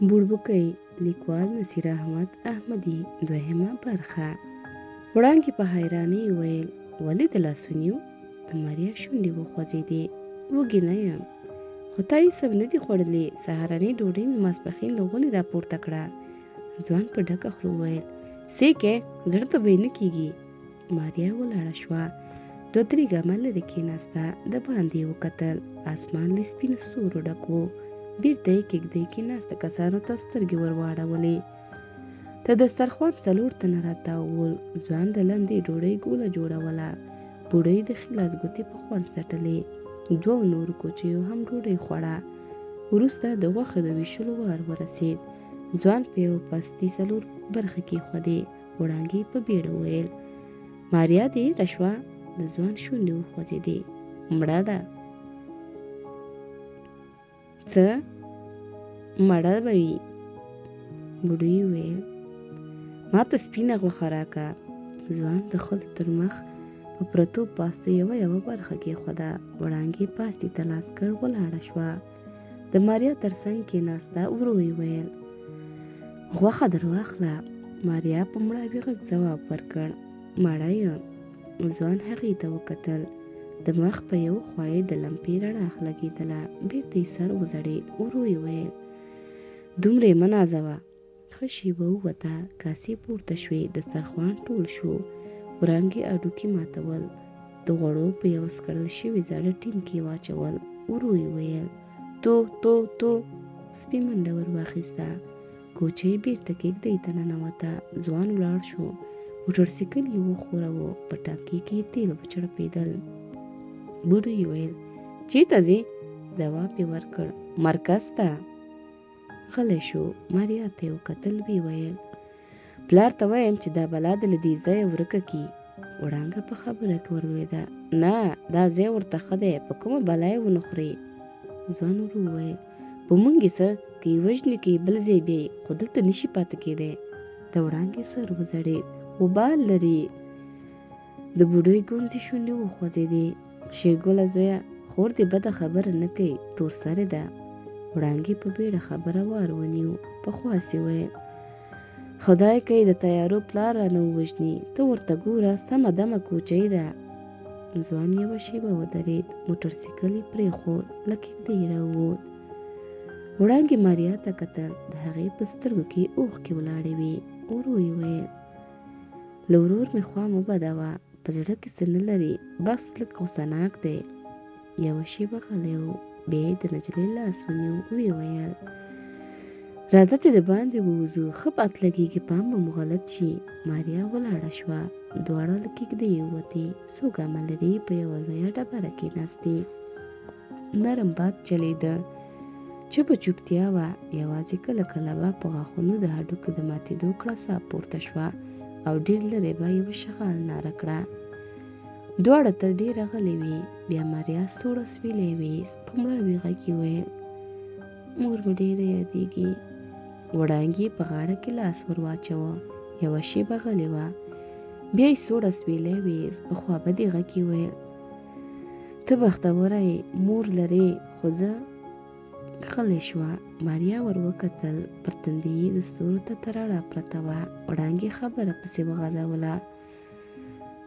بوړبوکۍ لیکوال نصیر احمد احمدي. دوهمه برخه. وړانګې په حیرانۍ وویل ولې د لاس ونیو؟ د ماریا شونډې وخوځېدې. وږې نه یم، خو تا یې سم نه دي خوړلې. سهارنۍ ډوډۍ مې ماسپښین له غولې راپورته کړه. ځوان په ډکه خوله وویل سیکې زړه ته به یې نه کېږي. ماریا ولاړه شوه. 2-3 ګامه لرې کېناسته. د باندې یې وکتل. اسمان له سپینو ستورو ډک و. بیرته یې کېږدۍ کې ناسته کسانو ته سترګې ور واړولې. د دسترخوان 4 تنه راتاو ول. ځوان د لندې ډوډۍ ګوله جوړوله. بوډۍ د ښي لاس ګوتې په خوند څټلې. 2 نورو کوچیو هم ډوډۍ خوړه. وروسته د غوښې د ویشلو وار ورسېد. ځوان په یو پستي 4 برخې کېښودې. وړانګې په بیړه وویل ماریا دې هېره شوه؟ د ځوان شونډې وخوځېدې. مړه ده. څه مړه به وي؟ بوډۍ وویل ما ته سپینه غوښه راکه. ځوان د ښځو تر مخ په پرتو پاستو یوه برخه کېښوده. وړانګې پاستي ته لاس کړ. ولاړه شوه. د ماریا تر څنګ کېناسته. ورو یې ویل غوښه در واخله. ماریا په مړاوي غږ ځواب ورکړ مړه یم. ځوان هغې ته وکتل. د مخ په یو خوا یې د لمپې رڼا لګېدله. بېرته یې سر وځړېد. ورو یې ویل دومره یې مه نازوه. ښه شېبه ووته. کاسې پورته شوې. دسترخوان ټول شو. وړانګې هډوکي ماتول. د غوړو په یو سکړل شوي زاړه ټیم کې واچول. ورو یې ویل تو تو تو. سپي منډه ور واخیسته. کوچۍ بېرته کېږدۍ ته ننوته. ځوان ولاړ شو. موټرسایکل یې وښوراوه. په ټانکۍ کې تېل وچړپېدل. بوډۍ ویل چېرته ځې؟ ځواب یې ورکړ مرکز ته. غلی شو. ماریا ته یې وکتل. ویې ویل پلار ته وایم چې دا بلا دې له دې ځایه ورکه کړي. وړانګه په خبره کې ورلوېده. نه دا ځای ورته ښه دی. په کومه بلا یې ونه خوري. ځوان ورو وویل په موږ یې څه که یې وژني که یې بل ځای بیایي، خو دلته نشي پاتې کېدی. د وړانګې سر وځړېد. وبال لري. د بوډۍ ګونځې شونډې وخوځېدې. شېرګله زویه خور دې بده خبره نه کوي. تور سرې ده. وړانګې په بیړه خبره وار ونیو. په خواست یې ویل خدای کوي د تیارو پلار رانه ووژني. ته ورته ګوره سمه دمه کوچۍ ده. ځوان یوه شېبه ودرېد. موټرسایکل یې پرېښود. له کېږدۍ یې راووت. وړانګې ماریا ته کتل. د هغې په سترګو کې اوښکې ولاړې وې. ورو یې ویل له ورور مې خوا مه بدوه. په زړه کې څه نه لري. بس لږ غوسهناک دی. یوه شېبه غلی و. بیا یې د نجلۍ لاس ونیو. ویې ویل راځه چې د باندې ووځو. ښه باد لګېږي پام به مو غلط شي. ماریا ولاړه شوه. دواړه له کېږدۍ ووتې. څو ګامه لرې په یوه لویه ډبره کېناستې. نرم باد چلېده. چوپه چوپتیا وه. یوازې کله کله به په غاښونو د هډوکو د ماتېدو کړسا پورته شوه او ډېر لرې به یوه شغال ناره کړه. دواړه تر ډېره غلې وې. بیا ماریا سوړ اسویلی ویست. په مړاوي غږ یې ویل مور مې ډېره یادېږي. وړانګې په غاړه کې لاس ور واچوه. یوه شېبه غلې وه. بیا یې سوړ اسویلی ویست. په خوابدي غږ یې ویل ته بختوره یې مور لرې. خو زه غلی شوه. ماریا ور وکتل. پر تندي یې د ستورو ته رڼا پرته وه. وړانګې خبره پسې وغځوله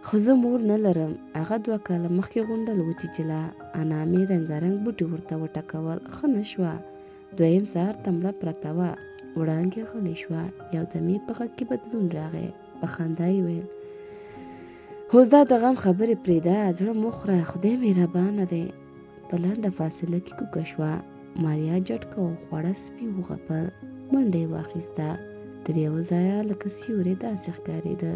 خو زه مور نه لرم. هغه 2 کاله مخکې غونډل وچیچله. انا مې رنګارنګ بوټي ورته وټکول. ښه نه شوه. 2یم سهار ته مړه پرته وه. وړانګې غلی شوه. یودم یې په غږ کې بدلون راغی. په خندا یې ویل اوس دا د غم خبرې پرېږده. زړه مه خوره. خدای مهربانه دی. په لنډه فاصله کې کوږه شوه. ماریا جټکه وخوړه. سپي وغپل. منډه یې واخیسته. تر یوه ځایه لکه سیوری داسې ښکارېده.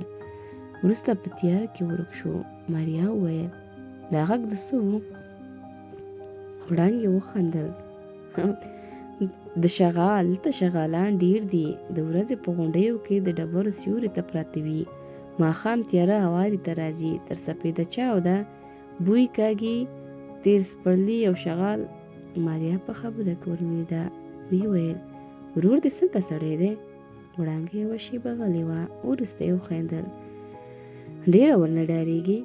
وروسته په تیاره کې ورک شو. ماریا وویل دا غږ د څه و؟ وړانګې وخندل د شغال. دلته شغالان ډېر دي. د ورځې په غونډیو کې د ډبرو سیوري ته پراته وي. ماښام تیاره هواري ته راځي. تر سپېده چاوده بوی کاږي. تېر سپرلي او شغال. ماریا په خبره کې ورلوېده. ویې ویل ورور دې څنګه سړی دی؟ وړانګې یوه شېبه غلې وه. وروسته یې وخندل ډېره ورنه ډارېږي.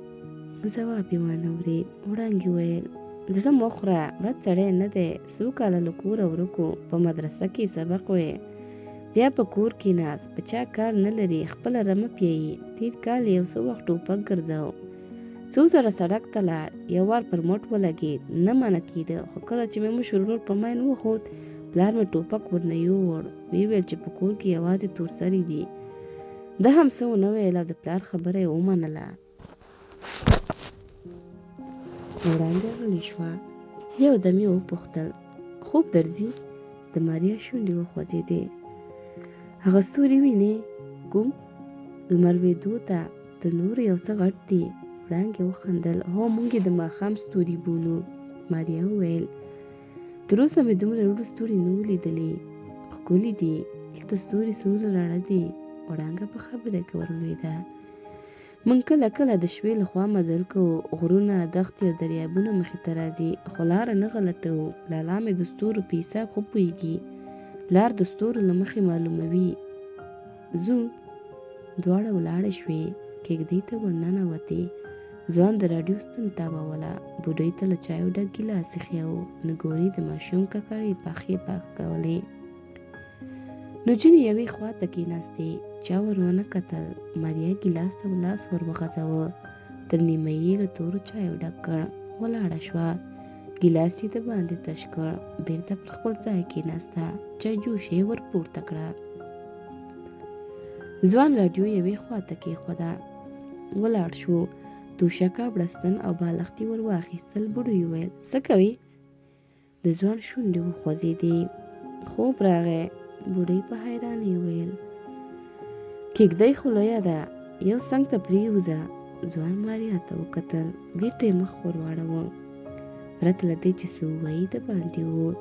ځواب یې وانه ورېد. وړانګې ویل زړه مه خوره، بد سړی نه دی. څو کاله له کوره ورکو، په مدرسه کې سبق وی، بیا په کور کې ناست، په چا کار نه لري، خپله رمه پیایي. تیر کال یو څه وخت ټوپک ګرځاو، څو ځله سړک ته لاړ، یو وار پر مټ ولګېد، نه منع کېده، خو کله چې مې مشر ورور په مین وخوت، پلار مې ټوپک ورنه یووړ، ویې ویل چې په کور کې یوازې تورسري دي. ده هم څه ونه ویل او د پلار خبره یې ومنله. وړانګه غلی شوه. یو دم یې وپوښتل: خوب درځي؟ د ماریا شونډې وخوځېدې. هغه ستوري وینې؟ کوم؟ لمر لوېدو ته د نور یو څه غټ دي. وړانګې وخندل. هو، موږ یې د ماښام ستوري بولو. ماریا وویل: تر اوسه مې دومره وړو ستوري نه وو لیدلي. ښکلي دي. دلته ستوري څومره راڼه دي. وړانګه په خبره کې ورولوېده. موږ کله کله د شپې له خوا مزل کوو، غرونه، دښتې او دریابونه مخې ته راځي، خو لاره نه غلطوو. لالا مې د ستورو په حساب ښه پوهېږي. پلار د ستورو له مخې معلوموي. ځو. دواړه ولاړې شوې، کېږدۍ ته ورننوتې. ځوان د راډیو ستن تاووله، بوډۍ ته له چایو ډک ګیلاس ایښی و، نګوري د ماشوم ککړې پاخې پاک کولې. نجونې یوې خوا ته کېناستې، چا ور ونه کتل. ماریا ګیلاس ته لاس ور وغځاوه، تر نیمه یې له تورو چایو ډک کړ، ولاړه شوه. ګیلاس یې د باندې تش کړ، بېرته پر خپل ځای کېناسته، چای جوش یې ور پورته کړه. ځوان راډیو یوې خوا ته کېښوده، ولاړ شو. توشکه، بړستن او بالښتي ور واخیستل. بوډۍ وویل: څه کوې؟ د ځوان شونډې وخوځېدې. خوب راغی. بوډۍ په حیرانۍ وویل: کېږدۍ خو لویه ده، یو څنګ ته پرېوځه. ځوان ماریا ته وکتل، بېرته یې مخ ور واړاوه. پرته له دې چې څه ووایي د باندې ووت.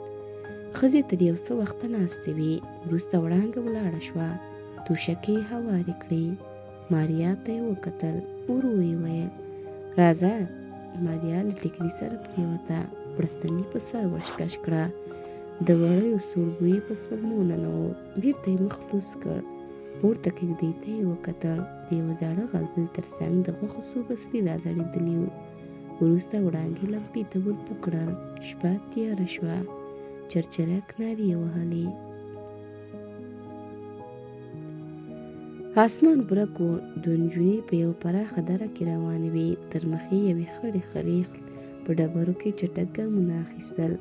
ښځې تر یو څه وخته ناستې وې، وروسته وړانګه ولاړه شوه، توشکې یې هوارې کړې. ماریا ته یې وکتل، ورو یې ویل: راځه. ماریا له ټیکري سره پرېوته، بړستن یې په سر ورشکش کړه. د وړیو سوړ بوی په سپږمو ننوت. بېرته یې مخ لوڅ کړ، پورته کېږدۍ ته یې وکتل. د یوه زاړه غلبیل تر څنګ د غوښو څو بڅري راځړېدلي وو. وروسته وړانګې لمپې ته ور پو کړل. شپه تیاره شوه، چرچرک نارې یې وهلې. اسمان ورک و. دوه نجونې په یو پراخه دره کې روانې وې. تر مخې یوې خړې خرې په ډبرو کې چټک ګامونه اخیستل.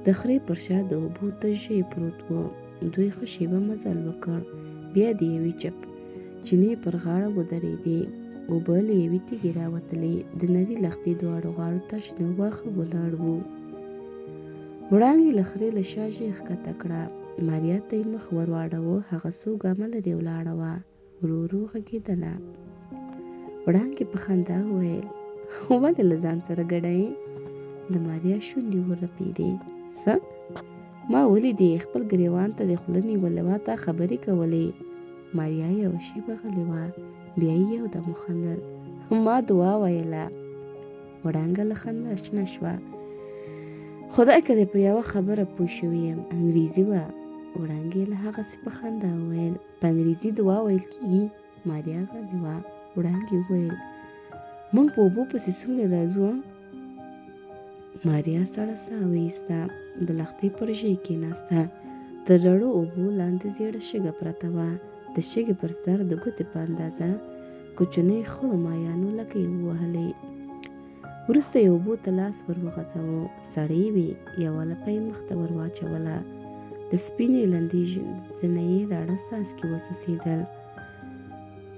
د خرې پر شا د اوبو تش ژۍ پروت و. دوی ښه شېبه مزل وکړ، بیا د یوې چینې پر غاړه ودرېدې. اوبه له یوې تیږې راوتلې. د نري لښتې دواړو غاړو ته شنه واښه ولاړ وو. وړانګې له خرې له شا ژۍ ښکته کړه. ماریا ته یې مخ ور واړاوه. هغه څو ګامه لرې ولاړه وه، ورو ورو غږېدله. وړانګې په خندا وویل: ولې له ځان سره ګډه یې؟ د ماریا شونډې ورپېدې. څه؟ ما ولیدې خپل ګریوان ته دې خوله نیولې وه، تا خبرې کولې. ماریا یوه شېبه غلې وه، بیا یې یو دم وخندل. ما دعا ویله. وړانګه له خندا شنه شوه. خدای که دې په یوه خبره پوه شوې یم، انګریزي وه. وړانګې له هغسې په خندا وویل: په انګریزي دعا ویل کېږي؟ ماریا غلې وه. وړانګې وویل: موږ په اوبو پسې څومره راځو؟ ماریا سړه ساه وایسته، د لښتې پر ژۍ کېناسته. تر رڼو اوبو لاندې زیړه شګه پرته وه. د شګې پر سر د ګوتې په اندازه کوچنۍ خړو مایانو لکۍ ووهلې. وروسته یې اوبو ته لاس ور وغځاوه. سړې وې. یوه لپه یې مخ ته ور واچوله. د سپینې لندې زنه یې راړه څاڅکي وڅڅېدل.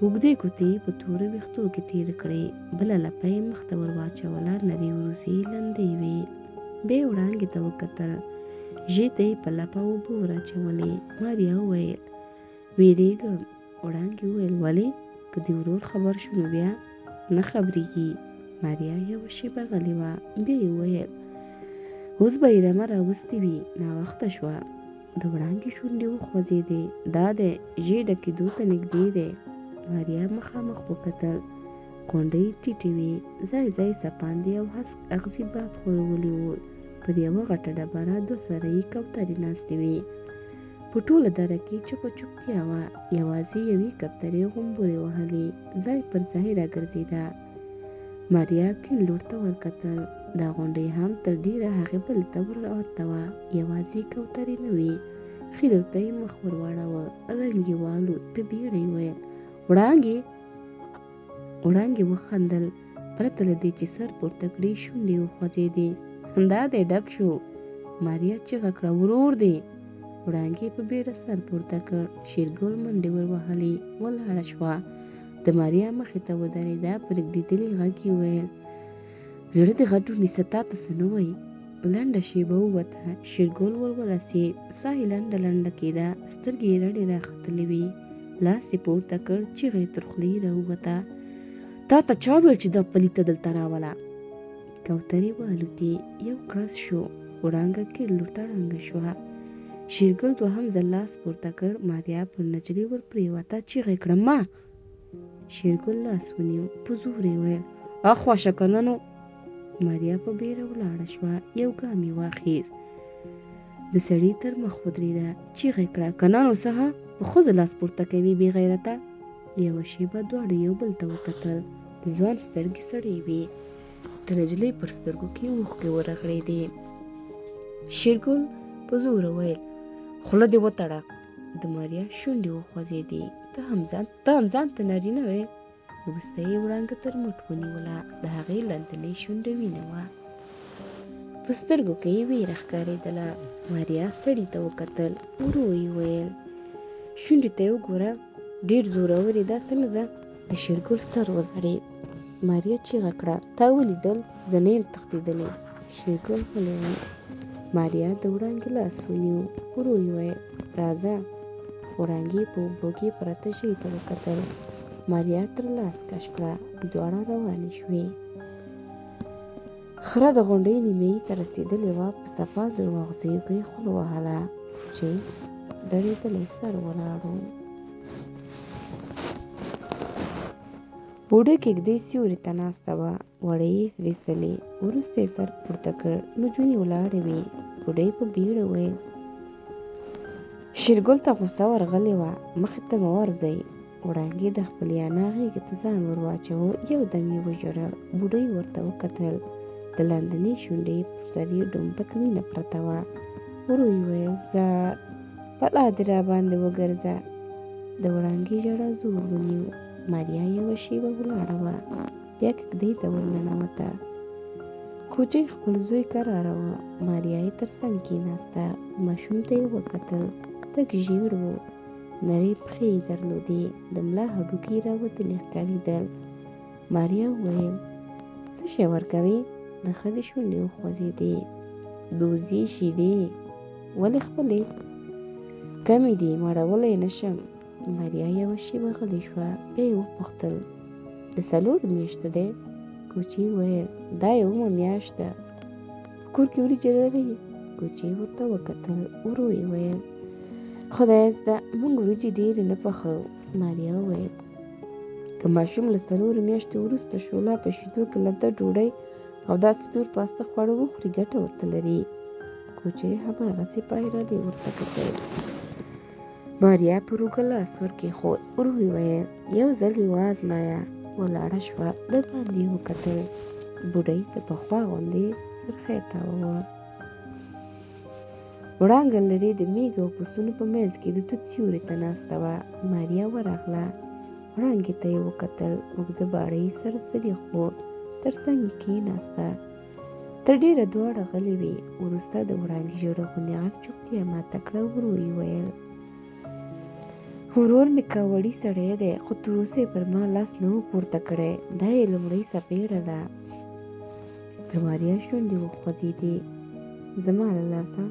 اوږدې ګوتې یې په تورو ویښتو کې تېرې کړې. بله لپه یې مخ ته ور واچوله. نرۍ وروځې لندې وې. بیا یې وړانګې ته وکتل. ژۍ ته یې په لپه اوبه ور اچولې. ماریا وویل: وېرېږم. وړانګې وویل: ولې؟ که د ورور خبر شو نو بیا؟ نه خبرېږي. ماریا یوه شېبه غلې وه، بیا یې وویل: اوس به یې رمه راوستې وي، ناوخته شوه. د وړانګې شونډې وخوځېدې. دا دی، ژۍ ډکېدو ته نږدې دی. ماریا مخامخ وکتل. غونډۍ ټیټې وې، ځای ځای سپاندې او هسک اغزي باد ښورولي وو. پر یوه غټه ډبره دوه سرې کوترې ناستې وې. په ټوله دره کې چوپه چوپتیا وه. یوازې یوې کوترې غومبورې وهلې، ځای پر ځای راګرځېده. ماریا کیڼ لور ته ورکتل. دا غونډۍ هم تر ډېره هغې بلې ته ورته وه. یوازې کوترې نه وې. خیلو ته یې مخ ور واړاوه. رنګ یې والوت. په بیړه یې ویل وړانګې. وړانګې وخندل. پرته له دې چې سر پورته کړي شونډې وخوځېدې. دا دی ډک شو. ماریا چیغه کړه ورور دی. وړانګې په بیړه سر پورته کړ. شېرګل منډې ور وهلې. ولاړه شوه. د ماریا مخې ته ودرېده. په رېږدېدلي غږ یې وویل زړه دې غټ ونیسه تا ته څه نه وایي. لنډه شېبه ووته. شېرګل ورورسېد. ساه یې لنډه لنډه کېده. سترګې یې رډې راختلې وې. لاس یې پورته کړ. چیغه یې تر خولې راووته. تا ته چا ویل چې دا پلیته دلته راوله؟ کوترې والوتې. یو کړس شو. وړانګه کیڼ لور ته ړنګه شوه. شېرګل دوهم ځل لاس پورته کړ. ماریا پر نجلۍ ور پرېوته. چیغه یې کړه ما. شېرګل لاس ونیو. په زور یې ویل اخواشه که نه نو. ماریا په بیړه ولاړه شوه. یو ګام یې واخیست. د سړي تر مخ ودرېده. چیغه یې کړه که نه نو څه په ښځو لاس پورته کوي بې غیرته. یوه شېبه دواړه یو بل ته وکتل. د ځوان سترګې سړې وې. د نجلۍ پر سترګو کې اوښکې ورغړېدې. شېرګل په زوره ویل خوله دې وتړه. د ماریا شونډې وخوځېدې. ته هم ځان ته نارینه وې. وروسته یې وړانګه تر مټ ونیوله. د هغې لندنې شونډه وینه وه. په سترګو کې یې ویره ښکارېدله. ماریا سړي ته وکتل. ورو یې ویل شونډې ته یې وګوره ډېر زورور یې. دا څه نه ده. د شېرګل سر وځړېد. ماریا چیغه کړه تا ولیدل؟ زه نه یم تښتېدلی. شېرګل غلی و. ماریا د وړانګې لاس ونیو. ورو یې ویل راځه. وړانګې په اوبو کې پرته ژوي ته وکتل. ماریا تر لاس کش کړه. دواړه روانې شوې. خره د غونډۍ نیمایي ته رسېدلې وه. په صفا دروغجیو کې خوله وهله چې ځړېدلی سر ولاړ و. بوډۍ کېږدۍ سیوري ته ناسته وه. وړۍ یې سرېڅلې. وروسته یې سر پورته کړ. نجونې ولاړې وې. بوډۍ په بیړه ویل شېرګل ته غوسه ورغلې وه مخې ته مه ورځئ. وړانګې د خپلې انا غېږې ته ځان ور واچاوه. یو دم یې وژړل. بوډۍ ورته وکتل. د لاندنۍ شونډې پر سر یې ډومبک وینه پرته وه. ورو یې ویل زار بلا دې راباندې وګرځه. د وړانګې ژړا زور ونیو. ماریا یوه شېبه ولاړه وه. بیا کېږدۍ ته ورننوته. کوچۍ خپل زوی کراره وه. ماریا یې تر څنګ کېناسته. ماشوم ته یې وکتل. تک ژېړ و. نرۍ پښې یې درلودې. د ملا هډوکي راوتلي ښکارېدل. ماریا وویل څه شی ورکوې؟ د ښځې شونډې وخوځېدې. دوزي شیدې. ولې خپلې؟ کمې دي مړولی نه شم. ماریا یوه شېبه غلې شوه. بیا یې وپوښتل د 4 میاشتو دی؟ کوچۍ وویل دا یې 1 میاشت ده. په کور کې وریجې لرئ؟ کوچۍ ورته وکتل. ورو یې ویل خدای زده موږ وریجې ډېرې نه پخوو. ماریا وویل که ماشوم له 4 میاشتو وروسته شوله په شیدو کې لمده ډوډۍ او داسې تور پاسته خواړه وخوري ګټه ورته لري. کوچۍ هماغسې په حیرانۍ ورته کتل. ماریا پر اوږه لاس ورکېښود. ورو یې ویل یو ځل یې وازمایه. ولاړه شوه. د باندې یې وکتل. بوډۍ د پخوا غوندې سرخی تاوه. وړانګه لرې د مېږو او پسونو په منځ کې د توت سیوري ته ناسته وه. ماریا ورغله. وړانګې ته یې وکتل. اوږده باړه یې سر زبېښود. تر څنګ یې کېناسته. تر ډېره دواړه غلې وې. وروسته د وړانګې ژړغونې غږ چوپتیا ماته کړه. ورو یې ویل ورور مې کاوړي سړی دی خو تر اوسه یې پر ما لاس نه و پورته کړی. دا یې لومړۍ څپېړه ده. د ماریا شونډې وخوځېدې. زما له لاسه.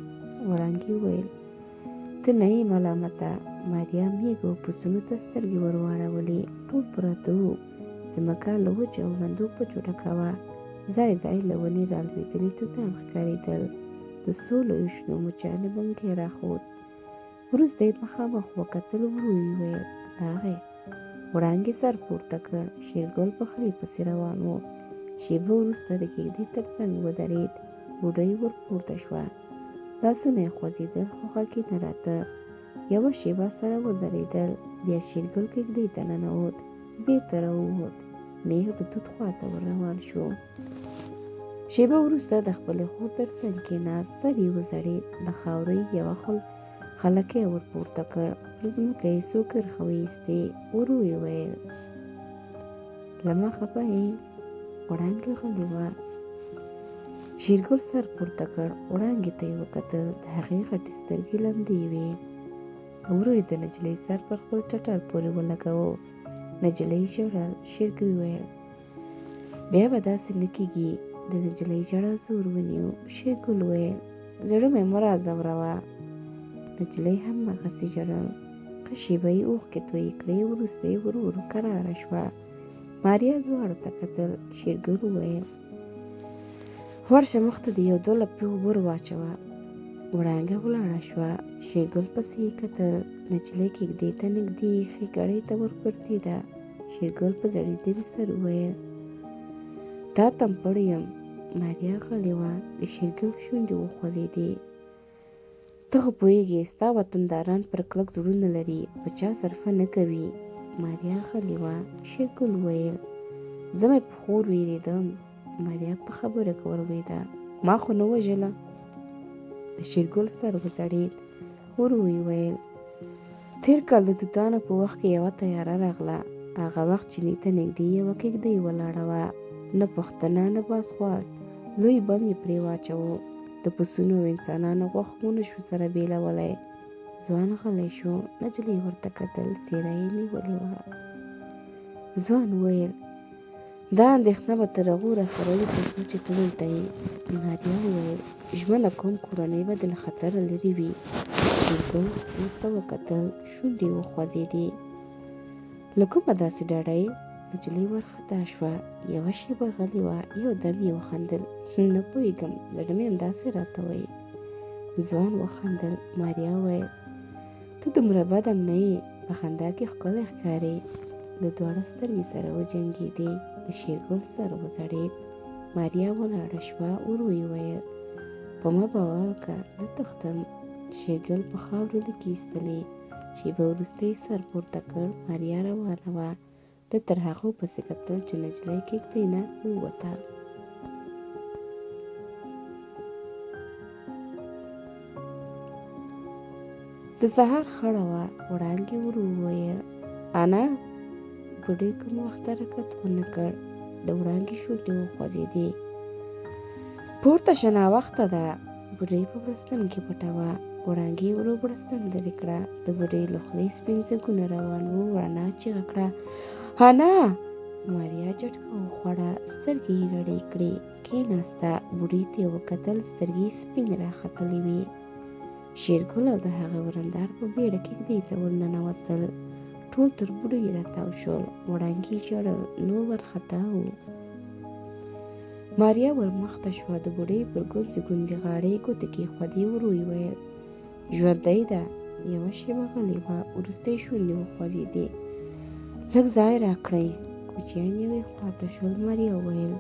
وړانګې وویل ته نه یې ملامته. ماریا مېږو او پسونو ته سترګې ور واړولې. ټول پراته وو. ځمکه له وچو او لندو پچو ډکه وه. ځای ځای له ونې رالوېدلي توتان ښکارېدل. د څو لویو شنو مچانو بڼکې راښود. وروسته یې مخامخ وکتل. ورو یې ویل راغی. وړانګې سر پورته کړ. شېرګل په خرې پسې روان و. شېبه وروسته د کېږدۍ تر څنګ ودرېد. بوډۍ ور پورته شوه. لاسونه یې خوځېدل خو غږ یې نه راته. یوه شېبه سره ودرېدل. بیا شېرګل کېږدۍ ته ننوت. بېرته راووت. نېغ د توت خواته ور روان شو. شیبه وروسته د خپلې خور تر څنګ کېناست، سر یې وځړېد، د خاورۍ یوه خلکی ور پورته کړ، پر ځمکه یې څو کرښه وایستې، ورو یې ویل: له ما خفه یې؟ وړانګې غلې وه. شېرګل سر پورته کړ، وړانګې ته یې وکتل، د هغې غټې سترګې لمدې وې. ورو یې د نجلۍ سر پر خپل ټټر پورې ولګاوه. نجلۍ ژړل. شېرګل وویل: بیا به داسې نه کېږي. د نجلۍ ژړا زور ونیو. شېرګل وویل: زړه مې مه راځوروه. نجلۍ هم هغسې ژړل. ښه شېبه یې اوښکې تویې کړې، وروسته یې ورو ورو کراره شوه. ماریا دواړو ته کتل. شېرګل وویل: ورشه مخ ته دې یو 2 لپې اوبه ور واچوه. وړانګه ولاړه شوه. شېرګل پسې یې کتل. نجلۍ کېږدۍ ته نږدې ښې ګړۍ ته ور ګرځېده. شېرګل په زړېدلي سر وویل: تا تمپړ یم. ماریا غلې وه. د شېرګل شونډې وخوځېدې. ته خو پوهېږې ستا وطنداران پر کلک زړونه لري، په چا صرفه نه کوي. ماریا غلې وه. شېرګل وویل: زه مې په خور وېرېدم. ماریا په خبره کې ورولوېده: ما خو نه وژله. د شېرګل سر وځړېد. ورو یې ویل: تېر کال د توتانو په وخت کې یوه تیاره راغله. هغه وخت چیني ته نږدې یوه کېږدۍ ولاړه وه. نه پوښتنه نه باسخواست. لوی بم یې پرې واچاوه. د پسونو او انسانانو غوښه ونه شو سره بېلولی. ځوان غلی شو. نجلۍ ورته کتل. څېره یې نیولې وه. ځوان وویل: دا اندېښنه به تر هغو راسره وي تر څو چې ته دلته یې. ماریا وویل: ژمنه کوم کورنۍ به دې له خطره لرې وي. شېرګل ورته وکتل. شونډې یې وخوځېدې. له کومه داسې ډاډه یې؟ نجلۍ ورخطا شوه. یوه شېبه غلې وه. یو دم یې وخندل: نه پوهېږم، زړه مې همداسې راته وایي. ځوان وخندل. ماریا وویل: ته دومره بد هم نه یې، په خندا کې ښکلی ښکارې. د دواړو سترګې سره وجنګېدې. د شېرګل سر وځړېد. ماریا ولاړه شوه. ورو یې ویل: په ما باور وکړه، نه تښتم. شېرګل په خاورو لیکې ایستلې. شېبه وروسته یې سر پورته کړ. ماریا روانه وه. ده تر هغو پسې کتل چې نجلۍ کېږدۍ نه ووته. د سهار خړه وه. وړانګې ورو وویل: انا. بوډۍ کوم وخت حرکت ونه کړ. د وړانګې شونډې وخوځېدې. پورته شه، ناوخته ده. بوډۍ په بړستن کې پټه وه. وړانګې ورو بړستن لرې کړه. د بوډۍ له خولې سپین ځګونه روان وو. رڼا چیغه کړه: انا. ماریا جټکه وخوړه. سترګې یې رډې کړې. کېناسته. بوډۍ ته یې وکتل. سترګې یې سپین راختلې وې. شېرګل او د هغه ورندار په بېړه کېږدۍ ته ورننوتل. ټول تر بوډۍ راتاو شول. وړانګې ژړل. نور وارخطا وو. ماریا ورمخته شوه. د بوډۍ پر ګونځې ګونځې غاړې یې ګوتې کېښودې. ورو یې ویل: ژوندۍ ده. یوه شېبه غلې وه. وروسته یې شونډې وخوځېدې. لږ ځای راکړئ. کوچیان یوې خواته شول. ماریا وویل: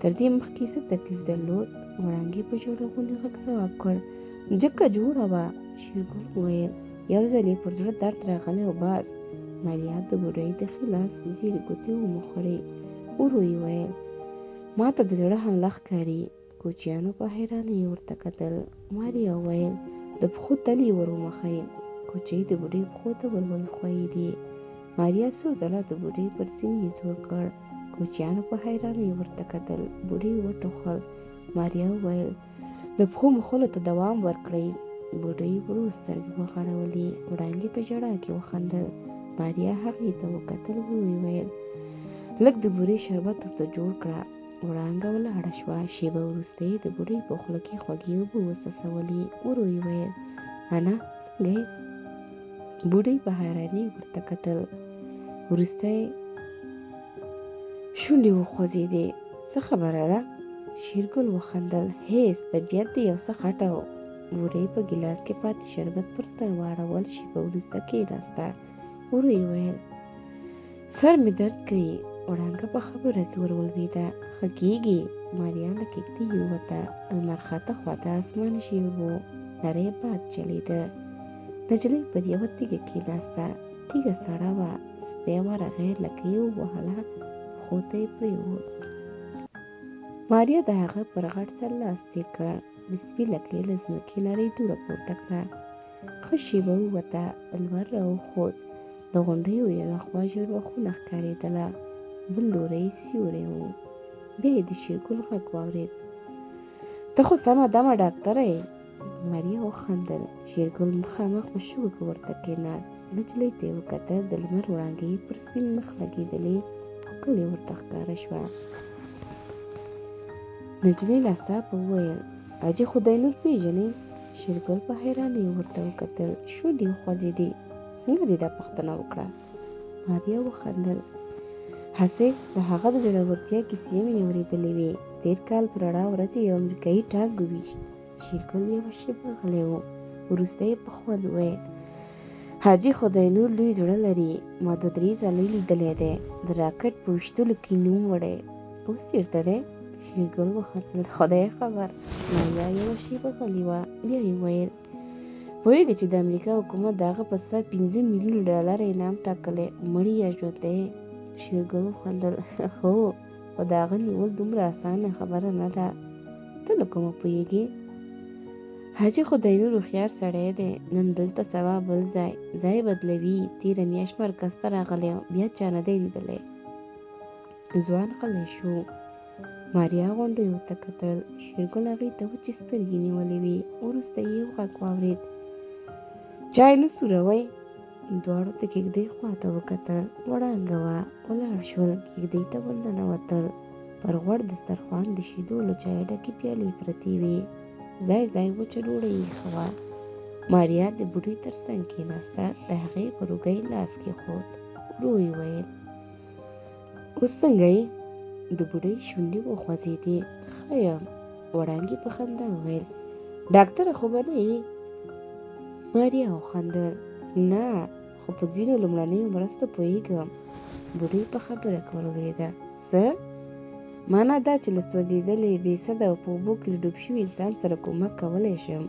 تر دې مخکې څه تکلیف درلود؟ وړانګې په ژړغوني غږ ځواب کړ: ځکه جوړه وه. شېرګل وویل: یو ځل یې پر زړه درد راغلی او بس. ماریا د بوډۍ د ښي لاس زیرې ګوتې وموښړې. ورو یې ویل: ما ته د زړه حمله ښکاري. کوچیانو په حیرانۍ ورته کتل. ماریا وویل: د پښو تلې ور وموښئ. کوچۍ د بوډۍ پښو ته ور وښویېدې. ماریا څو ځله د بوډۍ پر سینې زور کړ. کوچیانو په حیرانۍ ورته کتل. بوډۍ وټوخل. ماریا وویل: د پښو موښلو ته دوام ورکړئ. بوډۍ ورو سترګې وغړولې. وړانګې په ژړا کې وخندل. ماریا هغې ته وکتل. ورو یې ویل: لږ د بورې شربت ورته جوړ کړه. وړانګه ولاړه شوه. شېبه وروسته یې د بوډۍ په خوله کې خوږې اوبه وڅڅولې. ورو یې ویل: انا څنګه یې؟ بوډۍ په حیرانۍ ورته کتل. وروسته یې شونډې وخوځېدې. څه خبره ده؟ شېرګل وخندل. هېڅ، طبیعت دې یو څه خټه و. بوډۍ په ګیلاس کې پاتې شربت پر سر واړول. شېبه وروسته کېناسته. ورو یې ویل: سر مې درد کوي. وړانګه په خبره کې ورولوېده. ښه کېږي. ماریا له کېږدۍ ووته. لمر خاته خواته اسمان ژېړ و. نری باد چلېده. نجلۍ پر یوه تیږه کېناسته. تیږه سړه وه. سپی ورغی، لکۍ یې ووهله، پښو ته یې پرېوت. ماریا د هغه پر غټ سر لاس تېر کړ. د سپي لکۍ له ځمکې نرۍ دوړه پورته کړه. ښه شېبه ووته. لمر راوخوت. د غونډیو یوه خوا ژړبخونه ښکارېدله، بل لوری سیوری و. بیا یې د شېرګل غږ واورېد. ته خو سمه دمه ډاکټره یې. ماریا وخندل. شېرګل مخامخ په شګو ورته کېناست. نجلۍ ته یې وکتل. د لمر وړانګې پر سپین مخ لګېدلې، ښکلې ورته ښکاره شوه. نجلۍ ناڅاپه وویل: حاجي خدای نور پېژنې؟ شېرګل په حيرانۍ ورته وکتل. شونډې وخوځېدې. څنګه دې دا پوښتنه وکړه؟ ماریا وخندل. هسې د هغه د زړورتیا کیسې مې اورېدلې وې. تېر کال په رڼا ورځ یې یو امریکایي ټانک وویشت. شېرګل یوه شېبه غلی و. وروسته یې په خوند وویل: حاجي خدای نور لوی زړه لري. ما 2-3 ځله لیدلی دی. د راکټ په ویشتلو کې نوم وړی. اوس چېرته دی؟ شېرګل وخندل. خدای خبر. ماریا یوه شېبه غلې وه. بیا یې وویل: پوهېږې چې د امریکا حکومت د هغه په سر $15 میلیونه انعام ټاکلی، مړی یا ژوندی؟ شېرګل وخندل. هو، خو د هغه نیول دومره اسانه خبره نه ده. ته له کومه پوهېږې؟ حاجي خدای نور هوښیار سړی دی. نن دلته سبا بل ځای، ځای بدلوي. تېره میاشت مرکز ته راغلی و، بیا چا نه دی لیدلی. ځوان غلی شو. ماریا غونډیو ته کتل. شېرګل هغې ته وچې سترګې نیولې وې. وروسته یې یو غږ واورېد: چای نه سوروئ؟ دواړو د کېږدۍ خواته وکتل. وړانګه وه. ولاړ شول. کېږدۍ ته ورننوتل. پر غوړ دسترخوان د شیدو له چایه ډکې پیالې پرتې وې. ځای ځای وچه ډوډۍ ایښه وه. ماریا د بوډۍ تر څنګ کېناسته. د هغې پر اوږه لاس کېښود. ورو یې ویل: اوس څنګه یې؟ د بوډۍ شونډې وخوځېدې. ښه یم. وړانګې په خندا وویل: ډاکټره خو به نه یې؟ ماریا وخندل. نه، خو په ځینو لومړنیو مرستو پوهېږم. بوډۍ په خبره کې ولوېده. څه؟ معنا دا چې له سوځېدلي، بې سده او په اوبو کې له ډوب شوي انسان سره کومک کولی شم.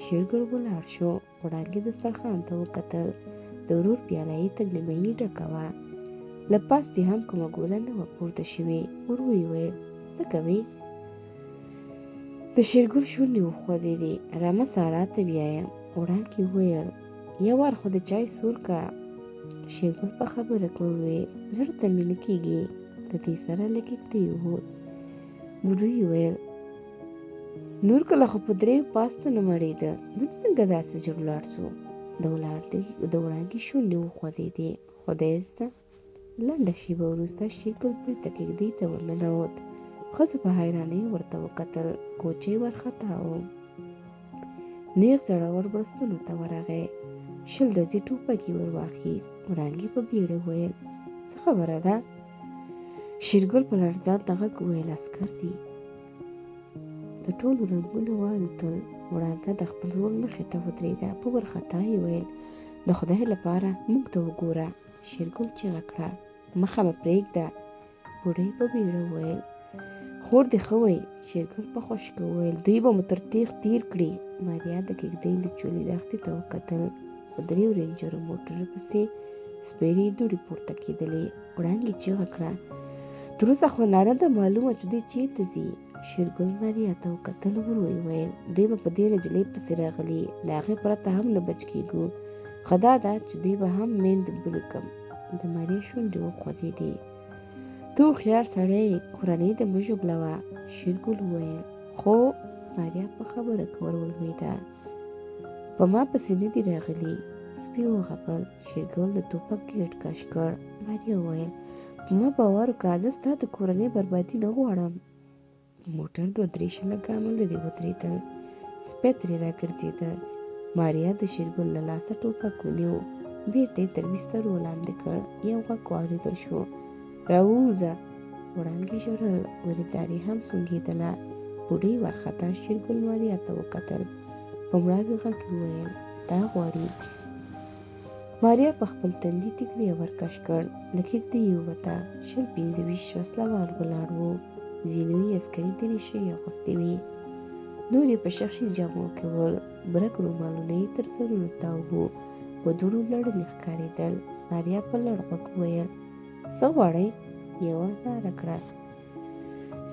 شېرګل ولاړ شو. وړانګې دسترخوان ته وکتل. د ورور پیاله یې تر نیمایي ډکه وه. له پاستې هم کومه ګوله نه وه پورته شوې. ورو یې ویل: څه کوې؟ د شېرګل شونډې وخوځېدې. رمه سارا ته بیایم. وړانګې وویل: یو وار خو د چای سور کا. شېرګل په خبره کې وویل: زړه ته مې نه کېږي. د دې سره له کېږدۍ ووت. بوډۍ وویل: نور کله خو په 3 پاستو نه مړېده، نن څنګه داسې ژر ولاړ شو؟ د وړانګې شونډې وخوځېدې. خدای زده. لنډه شېبه وروسته شېرګل بېرته کېږدۍ ته ورننوت. ښځو په حيرانۍ ورته وکتل. کوچۍ وارخطا و. نېغ زړور بړستنو ته ورغی. 20 ډزې ټوپک یې ور واخیست. وړانګې په بېړه وویل: څه خبره ده؟ شېرګل په لړزانده غږ وویل: عسکر دي. د ټولو رنګونه والوتل. وړانګه د خپل ورور مخې ته ودرېده. په وارخطا یې ویل: د خدای لپاره موږ ته وګوره. شېرګل چیغه کړه: مخه مه پرېږده. بوډۍ په بېړه وویل: خور دې ښه وی. شېرګل په خوشکه وویل: دوی به مو تر تېغ تېر کړي. ماریا د کېږدۍ له چولې دښتې ته وکتل. په 3 رینجرو موټرو پسې سپېرې دوړې پورته کېدلې. وړانګې چیغه کړه: تر اوسه خو نه ده معلومه چې دوی چېرته ځي. شېرګل ماریا ته وکتل. ورو یې ویل: دوی به په دې نجلۍ پسې راغلي. له هغې پرته هم نه بچ کېږو. ښه دا ده چې دوی به هم میندې ولیکم. د ماریا شونډې وخوځېدې. ته هوښیار سړی یې، کورنۍ دې مه ژوبلوه. شېرګل وویل: خو ماریا په خبره کې ولوېده. په ما پسې نه دي راغلي. سپي وغپل. شېرګل د ټوپک ګېټ کش کړ. ماریا وویل: په ما باور وکړه، زه ستا د کورنۍ بربادي نه غواړم. موټر 2-3 ګامه لرې ودرېدل. سپی ترې راګرځېده. ماریا د شېرګل له لاسه ټوپک ونیو. بېرته یې تر بسترو لاندې کړ. یو غږ واورېدل شو: راووځه. وړانګې ژړل. وریندارې هم سونګېدله. بوډۍ وارخطا شېرګل ماریا ته وکتل. په مړاوي غږ یې وویل: دا غواړي. ماریا په خپل تندي ټیکری ورکش کړ. له کېږدۍ یې ووته. 20-25 وسله وال ولاړ وو. ځینو یې عسکري دریشۍ اغوستې وې. نور یې په شخصي جامو کې ول. برګ رومالونه یې تر سرونو تاو وو. په دوړو لړلي ښکارېدل. ماریا په لړ غږ وویل: څه غواړئ؟ یوه ناره کړه: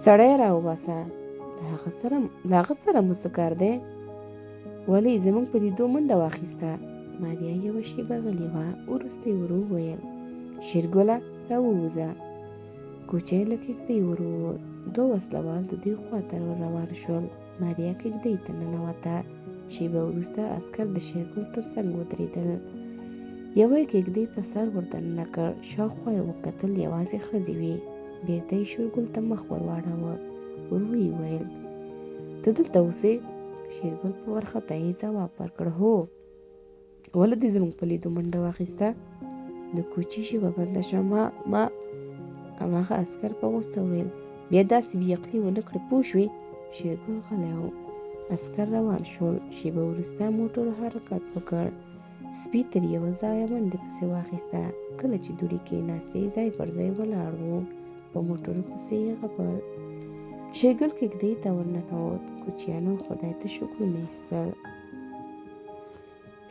سړی راوباسه، له هغه سره مو څه کار دی؟ ولې زموږ په لیدو منډه واخیسته؟ ماریا یوه شېبه غلې وه، وروسته یې ورو وویل: شېرګله راووځه. کوچی له کېږدۍ ور ووت. دوه وسلوال د دوی خواته روان شول. ماریا کېږدۍ ته ننوته. شېبه وروسته عسکر د شېرګل تر څنګ ودرېدل. یوه یې کېږدۍ ته سر ور دننه کړ. شاوخوا یې وکتل، یوازې ښځې وې. بېرته یې شېرګل ته مخ ور واړاوه. ورو یې وویل: ته دلته اوسې؟ شېرګل په وارخطايي ځواب ورکړ: هو. ولې دې زموږ په لیدو منډه واخیسته؟ د کوچي ژبه بنده شوه. ما هماغه عسکر په غوسه وویل: بیا داسې بې عقلي ونه کړې، پوه شوې؟ شېرګل غلی و. عسکر روان شول. شېبه وروسته موټرو حرکت وکړ. سپي تر یوه ځایه منډې پسې واخیسته. کله چې دوړې کېناستې، ځای پر ځای ولاړ و. په موټرو پسې یې غپل. شېرګل کېږدۍ ته ورننوت. کوچیانو خدای ته شکرونه ایستل.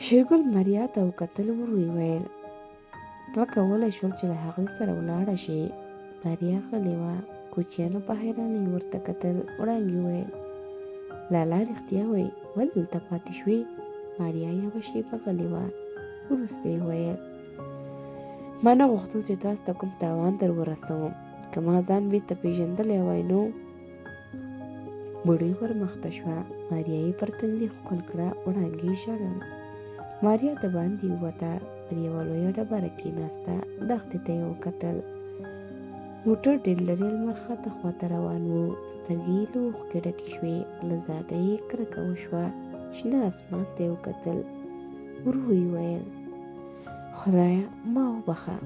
شېرګل ماریا ته وکتل. ورو یې وویل: وکولای شول چې له هغوی سره ولاړه شي. ماریا غلې وه. کوچیانو په حیرانۍ ورته کتل. وړانګې وویل: لالا رښتیا وایي، ولې دلته پاتې شوې؟ ماریا یوه شېبه غلې وه. وروسته یې وویل: ما نه غوښتل چې تاسو ته کوم تاوان در ورسوم. که ما ځان بېرته پېژندلی وای نو. بوډۍ ورمخته شوه. ماریا یې پر تندي ښکل کړه. وړانګې ژړل. ماریا د باندې ووته. پر یوه لویه ډبره کېناسته. دښتې ته یې وکتل. موټر ډېر لرې لمر خاته خواته روان و. سترګې یې له اوښکو ډکې شوې. له ذاته یې کرکه وشوه. شنه اسمان ته یې وکتل. ورو یې وویل: خدایه ما وبخښه.